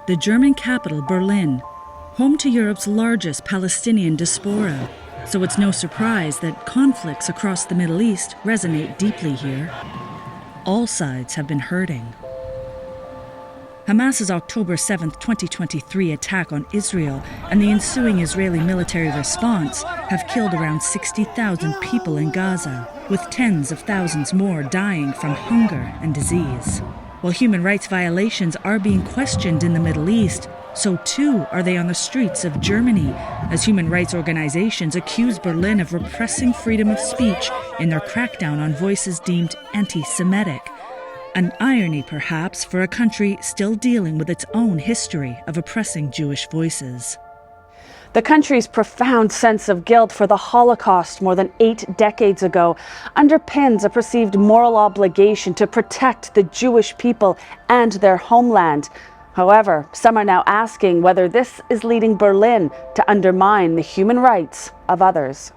the German capital Berlin, home to Europe's largest Palestinian diaspora. So it's no surprise that conflicts across the Middle East resonate deeply here. All sides have been hurting. Hamas's October 7, 2023 attack on Israel and the ensuing Israeli military response have killed around 60,000 people in Gaza, with tens of thousands more dying from hunger and disease. While human rights violations are being questioned in the Middle East, so too are they on the streets of Germany, as human rights organizations accuse Berlin of repressing freedom of speech in their crackdown on voices deemed anti-Semitic. An irony, perhaps, for a country still dealing with its own history of oppressing Jewish voices. The country's profound sense of guilt for the Holocaust more than 8 decades ago underpins a perceived moral obligation to protect the Jewish people and their homeland. However, some are now asking whether this is leading Berlin to undermine the human rights of others.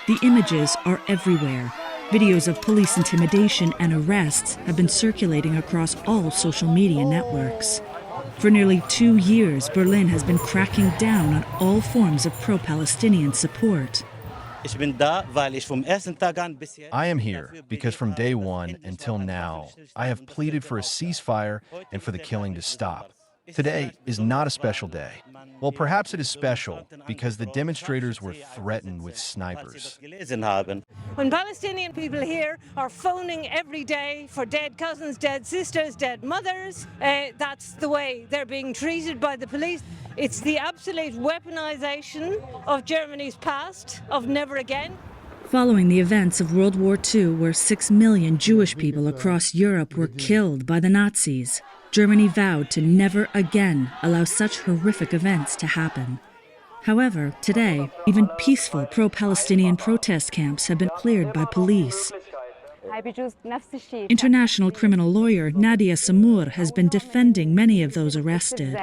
The images are everywhere. Videos of police intimidation and arrests have been circulating across all social media networks. For nearly 2 years, Berlin has been cracking down on all forms of pro-Palestinian support. I am here because from day one until now, I have pleaded for a ceasefire and for the killing to stop. Today is not a special day. Well, perhaps it is special because the demonstrators were threatened with snipers. When Palestinian people here are phoning every day for dead cousins, dead sisters, dead mothers, that's the way they're being treated by the police. It's the absolute weaponization of Germany's past, of never again. Following the events of World War II, where 6 million Jewish people across Europe were killed by the Nazis, Germany vowed to never again allow such horrific events to happen. However, today, even peaceful pro-Palestinian protest camps have been cleared by police. International criminal lawyer Nadia Samur has been defending many of those arrested.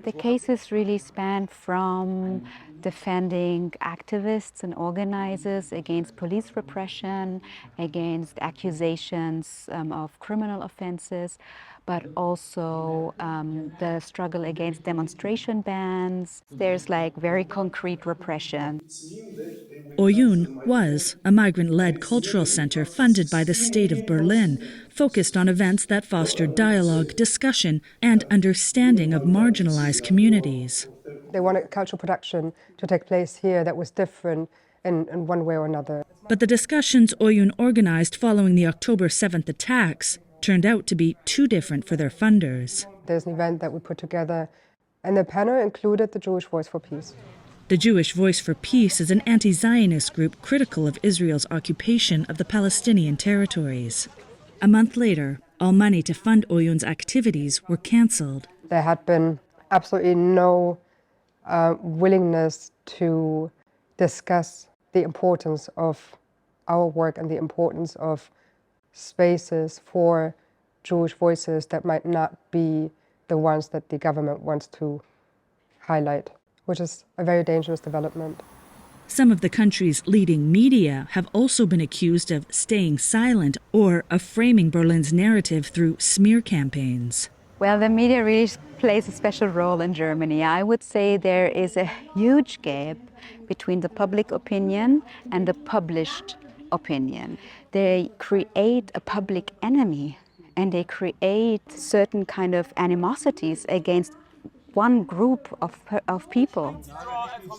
The cases really span from defending activists and organizers against police repression, against accusations of criminal offenses, but also the struggle against demonstration bans. There's like very concrete repression. Oyun was a migrant-led cultural center funded by the state of Berlin, focused on events that fostered dialogue, discussion, and understanding of marginalized communities. They wanted cultural production to take place here that was different in one way or another. But the discussions Oyun organized following the October 7th attacks turned out to be too different for their funders. There's an event that we put together, and the panel included the Jewish Voice for Peace. The Jewish Voice for Peace is an anti-Zionist group critical of Israel's occupation of the Palestinian territories. A month later, all money to fund Oyun's activities were cancelled. There had been absolutely no willingness to discuss the importance of our work and the importance of spaces for Jewish voices that might not be the ones that the government wants to highlight, which is a very dangerous development. Some of the country's leading media have also been accused of staying silent or of framing Berlin's narrative through smear campaigns. Well, the media really plays a special role in Germany. I would say there is a huge gap between the public opinion and the published opinion. They create a public enemy and they create certain kind of animosities against one group of people.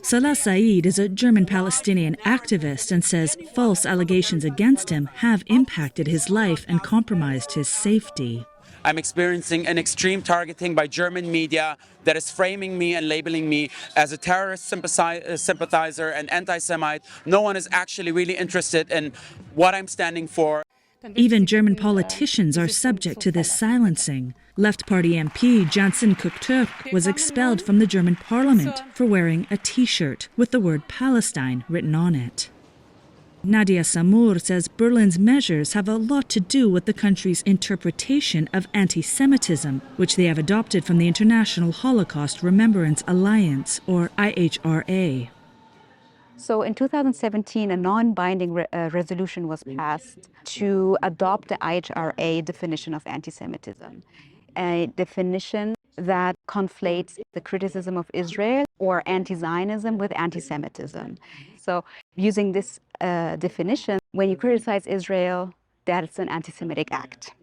Salah Said is a German Palestinian activist and says false allegations against him have impacted his life and compromised his safety. I'm experiencing an extreme targeting by German media that is framing me and labeling me as a terrorist sympathizer and anti-Semite. No one is actually really interested in what I'm standing for. Even German politicians are subject to this silencing. Left Party MP Janssen Köptürk was expelled from the German parliament for wearing a T-shirt with the word Palestine written on it. Nadia Samur says Berlin's measures have a lot to do with the country's interpretation of anti-Semitism, which they have adopted from the International Holocaust Remembrance Alliance, or IHRA. So in 2017, a non-binding resolution was passed to adopt the IHRA definition of anti-Semitism, a definition that conflates the criticism of Israel or anti-Zionism with anti-Semitism. So using this definition, when you criticize Israel, that's an anti-Semitic act.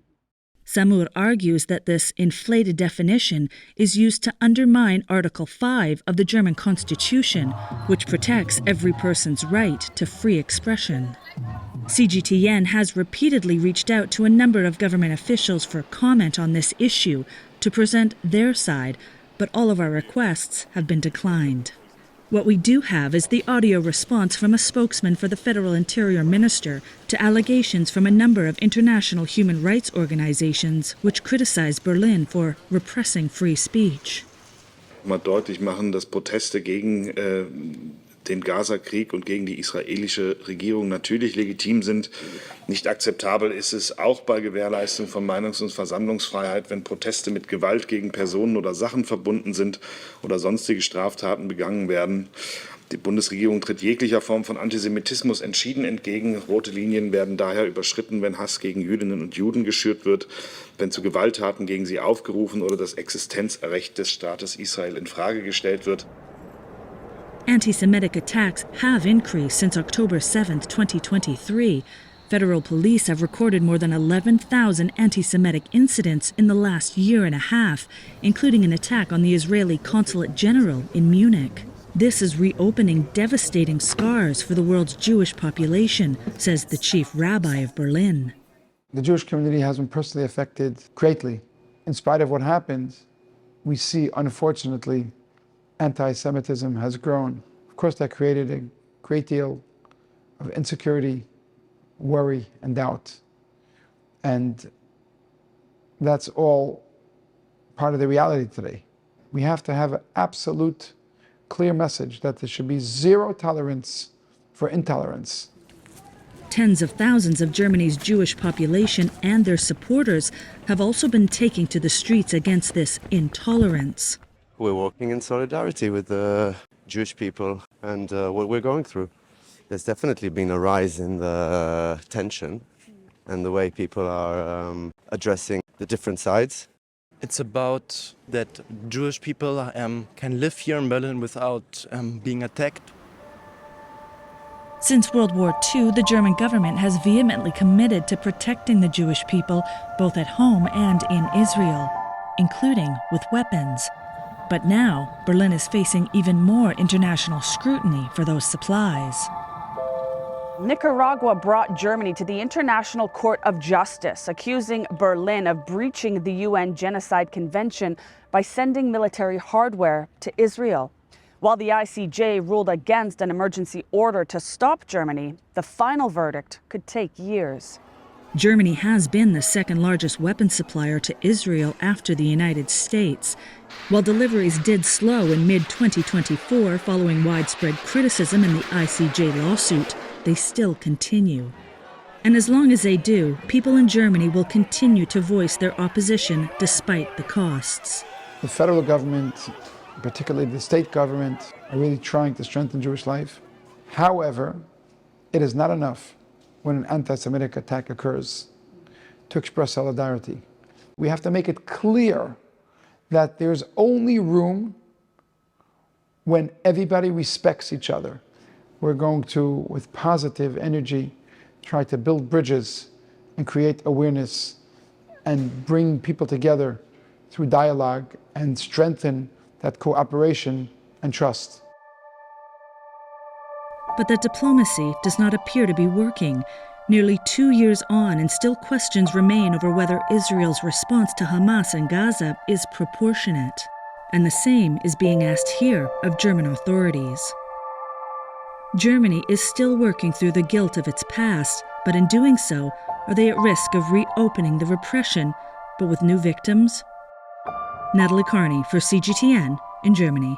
Samur argues that this inflated definition is used to undermine Article 5 of the German Constitution, which protects every person's right to free expression. CGTN has repeatedly reached out to a number of government officials for comment on this issue to present their side, but all of our requests have been declined. What we do have is the audio response from a spokesman for the Federal Interior Minister to allegations from a number of international human rights organizations which criticize Berlin for repressing free speech. Mal deutlich machen, dass Proteste gegen den Gaza-Krieg und gegen die israelische Regierung natürlich legitim sind. Nicht akzeptabel ist es auch bei Gewährleistung von Meinungs- und Versammlungsfreiheit, wenn Proteste mit Gewalt gegen Personen oder Sachen verbunden sind oder sonstige Straftaten begangen werden. Die Bundesregierung tritt jeglicher Form von Antisemitismus entschieden entgegen. Rote Linien werden daher überschritten, wenn Hass gegen Jüdinnen und Juden geschürt wird, wenn zu Gewalttaten gegen sie aufgerufen oder das Existenzrecht des Staates Israel in Frage gestellt wird. Anti-Semitic attacks have increased since October 7, 2023. Federal police have recorded more than 11,000 anti-Semitic incidents in the last year and a half, including an attack on the Israeli Consulate General in Munich. This is reopening devastating scars for the world's Jewish population, says the chief rabbi of Berlin. The Jewish community has been personally affected greatly. In spite of what happened, we see, unfortunately, anti-Semitism has grown. Of course, that created a great deal of insecurity, worry, and doubt. And that's all part of the reality today. We have to have an absolute clear message that there should be zero tolerance for intolerance. Tens of thousands of Germany's Jewish population and their supporters have also been taking to the streets against this intolerance. We're walking in solidarity with the Jewish people and what we're going through. There's definitely been a rise in the tension and the way people are addressing the different sides. It's about that Jewish people can live here in Berlin without being attacked. Since World War II, the German government has vehemently committed to protecting the Jewish people, both at home and in Israel, including with weapons. But now, Berlin is facing even more international scrutiny for those supplies. Nicaragua brought Germany to the International Court of Justice, accusing Berlin of breaching the UN Genocide Convention by sending military hardware to Israel. While the ICJ ruled against an emergency order to stop Germany, the final verdict could take years. Germany has been the second largest weapons supplier to Israel after the United States. While deliveries did slow in mid-2024 following widespread criticism in the ICJ lawsuit, they still continue. And as long as they do, people in Germany will continue to voice their opposition despite the costs. The federal government, particularly the state government, are really trying to strengthen Jewish life. However, it is not enough when an anti-Semitic attack occurs to express solidarity. We have to make it clear that there's only room when everybody respects each other. We're going to, with positive energy, try to build bridges and create awareness and bring people together through dialogue and strengthen that cooperation and trust. But that diplomacy does not appear to be working. Nearly 2 years on, and still questions remain over whether Israel's response to Hamas and Gaza is proportionate. And the same is being asked here of German authorities. Germany is still working through the guilt of its past, but in doing so, are they at risk of reopening the repression, but with new victims? Natalie Carney for CGTN in Germany.